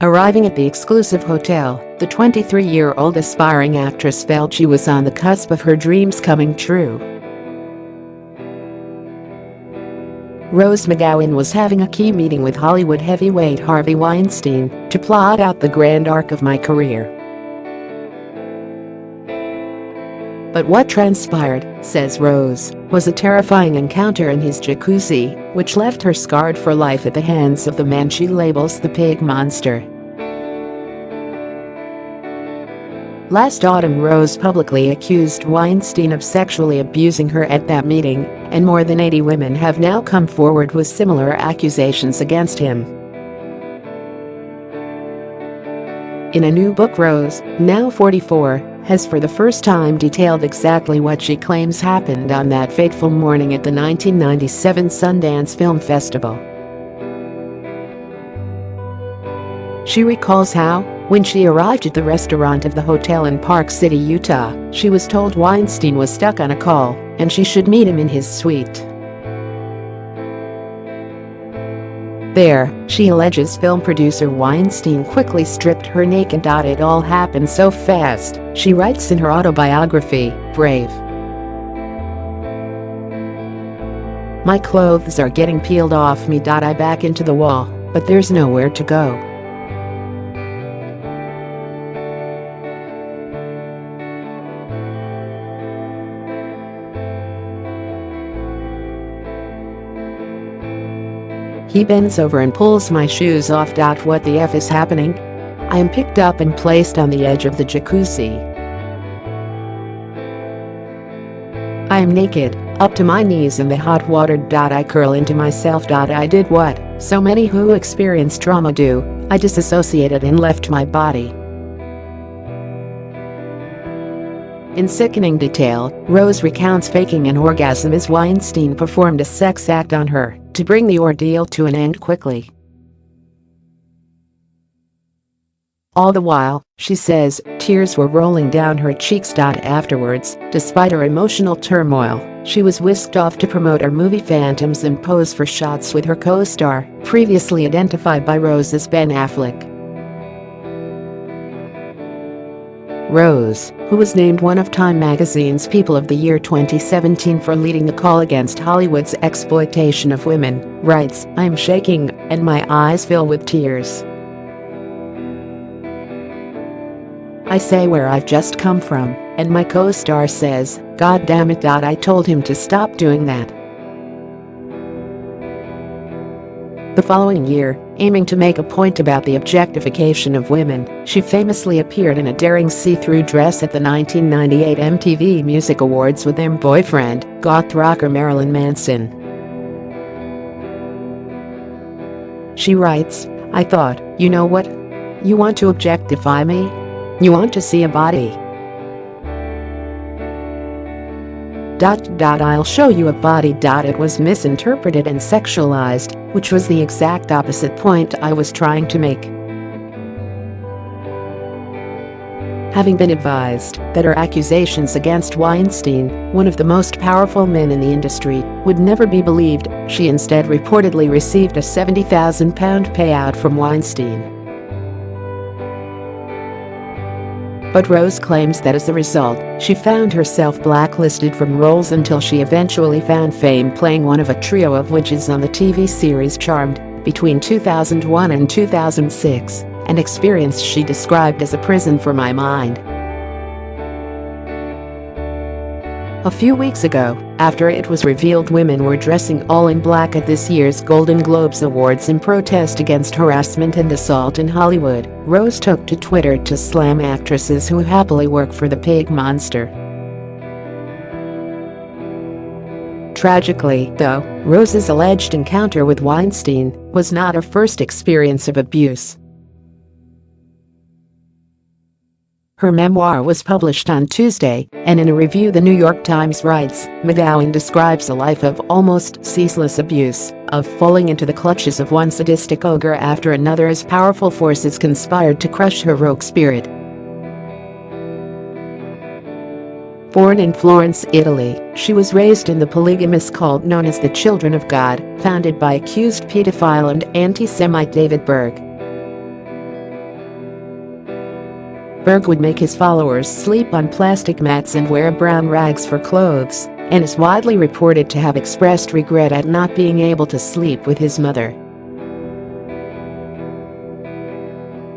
Arriving at the exclusive hotel, the 23-year-old aspiring actress felt she was on the cusp of her dreams coming true. Rose McGowan was having a key meeting with Hollywood heavyweight Harvey Weinstein to plot out the grand arc of my career. But what transpired, says Rose, was a terrifying encounter in his jacuzzi, which left her scarred for life at the hands of the man she labels the pig monster. Last autumn, Rose publicly accused Weinstein of sexually abusing her at that meeting, and more than 80 women have now come forward with similar accusations against him. In a new book, Rose, now 44, has for the first time detailed exactly what she claims happened on that fateful morning at the 1997 Sundance Film Festival. She recalls how, when she arrived at the restaurant of the hotel in Park City, Utah, she was told Weinstein was stuck on a call and she should meet him in his suite. There, she alleges film producer Weinstein quickly stripped her naked. It all happened so fast, she writes in her autobiography, Brave. My clothes are getting peeled off me. I back into the wall, but there's nowhere to go. He bends over and pulls my shoes off. What the F is happening? I am picked up and placed on the edge of the jacuzzi. I am naked, up to my knees in the hot water. I curl into myself. I did what so many who experience trauma do, I disassociated and left my body. In sickening detail, Rose recounts faking an orgasm as Weinstein performed a sex act on her to bring the ordeal to an end quickly. All the while, she says, tears were rolling down her cheeks. Afterwards, despite her emotional turmoil, she was whisked off to promote her movie Phantoms and pose for shots with her co-star, previously identified by Rose as Ben Affleck. Rose, who was named one of Time magazine's People of the Year 2017 for leading the call against Hollywood's exploitation of women, writes, I am shaking, and my eyes fill with tears. I say where I've just come from, and my co-star says, God damn it. I told him to stop doing that. The following year, aiming to make a point about the objectification of women, she famously appeared in a daring see-through dress at the 1998 MTV Music Awards with her boyfriend, goth rocker Marilyn Manson. She writes, I thought, you know what? You want to objectify me? You want to see a body? I'll show you a body. It was misinterpreted and sexualized, which was the exact opposite point I was trying to make. Having been advised that her accusations against Weinstein, one of the most powerful men in the industry, would never be believed, she instead reportedly received a £70,000 payout from Weinstein. But Rose claims that as a result, she found herself blacklisted from roles until she eventually found fame playing one of a trio of witches on the TV series Charmed between 2001 and 2006, an experience she described as a prison for my mind. A few weeks ago, after it was revealed women were dressing all in black at this year's Golden Globes Awards in protest against harassment and assault in Hollywood, Rose took to Twitter to slam actresses who happily work for the pig monster. Tragically, though, Rose's alleged encounter with Weinstein was not her first experience of abuse. Her memoir was published on Tuesday, and in a review the New York Times writes, McGowan describes a life of almost ceaseless abuse, of falling into the clutches of one sadistic ogre after another as powerful forces conspired to crush her rogue spirit. Born in Florence, Italy, she was raised in the polygamous cult known as the Children of God, founded by accused pedophile and anti-Semite David Berg. Berg would make his followers sleep on plastic mats and wear brown rags for clothes, and is widely reported to have expressed regret at not being able to sleep with his mother.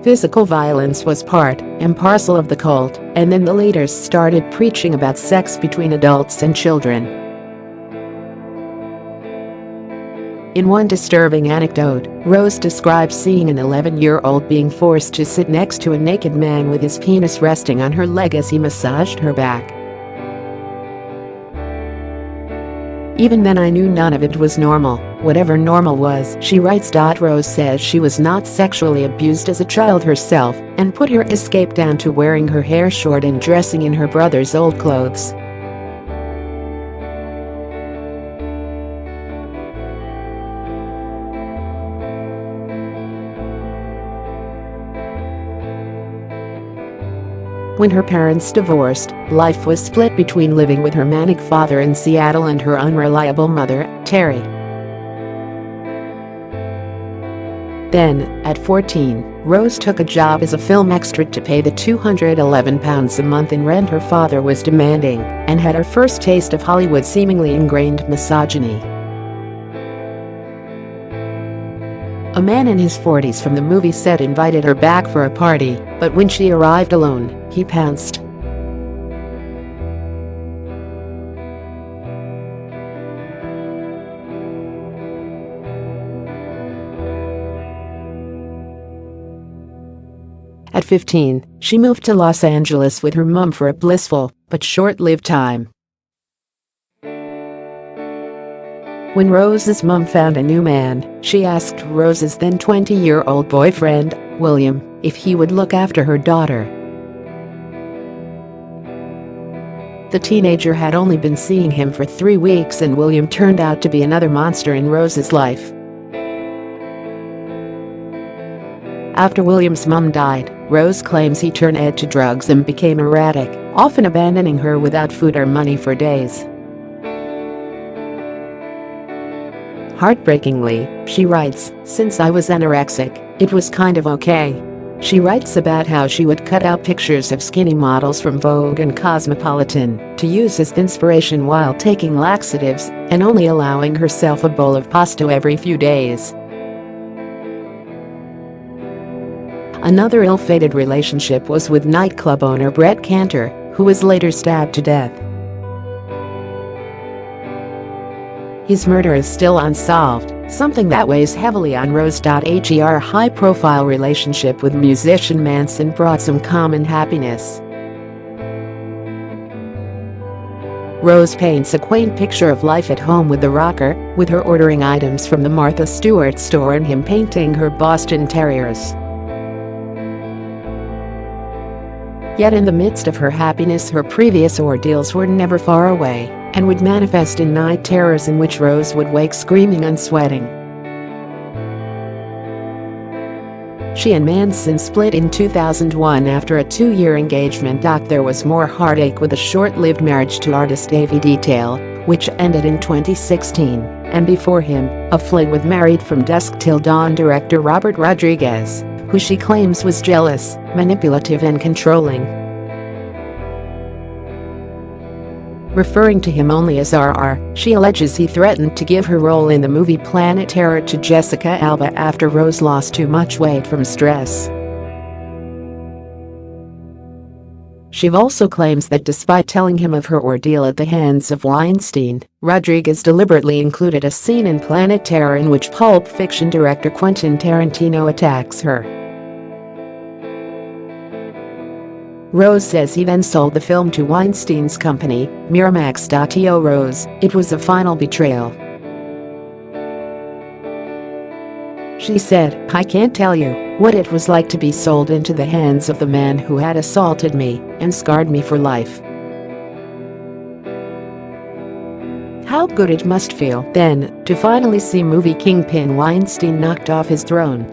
Physical violence was part and parcel of the cult, and then the leaders started preaching about sex between adults and children. In one disturbing anecdote, Rose describes seeing an 11-year-old being forced to sit next to a naked man with his penis resting on her leg as he massaged her back. Even then I knew none of it was normal, whatever normal was, she writes. Rose says she was not sexually abused as a child herself and put her escape down to wearing her hair short and dressing in her brother's old clothes. When her parents divorced, life was split between living with her manic father in Seattle and her unreliable mother, Terry. Then, at 14, Rose took a job as a film extra to pay the £211 a month in rent her father was demanding, and had her first taste of Hollywood's seemingly ingrained misogyny. A man in his 40s from the movie set invited her back for a party, but when she arrived alone, he pounced. At 15, she moved to Los Angeles with her mom for a blissful but short-lived time. When Rose's mom found a new man, she asked Rose's then 20-year-old boyfriend, William, if he would look after her daughter. The teenager had only been seeing him for 3 weeks, and William turned out to be another monster in Rose's life. After William's mom died, Rose claims he turned to drugs and became erratic, often abandoning her without food or money for days. Heartbreakingly, she writes, "Since I was anorexic, it was kind of okay." She writes about how she would cut out pictures of skinny models from Vogue and Cosmopolitan to use as inspiration while taking laxatives and only allowing herself a bowl of pasta every few days. Another ill-fated relationship was with nightclub owner Brett Cantor, who was later stabbed to death. His murder is still unsolved, something that weighs heavily on Rose.Her high-profile relationship with musician Manson brought some calm and happiness. Rose paints a quaint picture of life at home with the rocker, with her ordering items from the Martha Stewart store and him painting her Boston Terriers. Yet in the midst of her happiness, her previous ordeals were never far away and would manifest in night terrors in which Rose would wake screaming and sweating. She and Manson split in 2001 after a 2-year engagement. There was more heartache with a short-lived marriage to artist Avi Detail, which ended in 2016, and before him, a fling with Married from Dusk Till Dawn director Robert Rodriguez, who she claims was jealous, manipulative and controlling. Referring to him only as RR, she alleges he threatened to give her role in the movie Planet Terror to Jessica Alba after Rose lost too much weight from stress. She also claims that despite telling him of her ordeal at the hands of Weinstein, Rodriguez deliberately included a scene in Planet Terror in which Pulp Fiction director Quentin Tarantino attacks her. Rose says he then sold the film to Weinstein's company, Miramax.Rose. It was a final betrayal. She said, "I can't tell you what it was like to be sold into the hands of the man who had assaulted me and scarred me for life. How good it must feel then to finally see movie kingpin Weinstein knocked off his throne."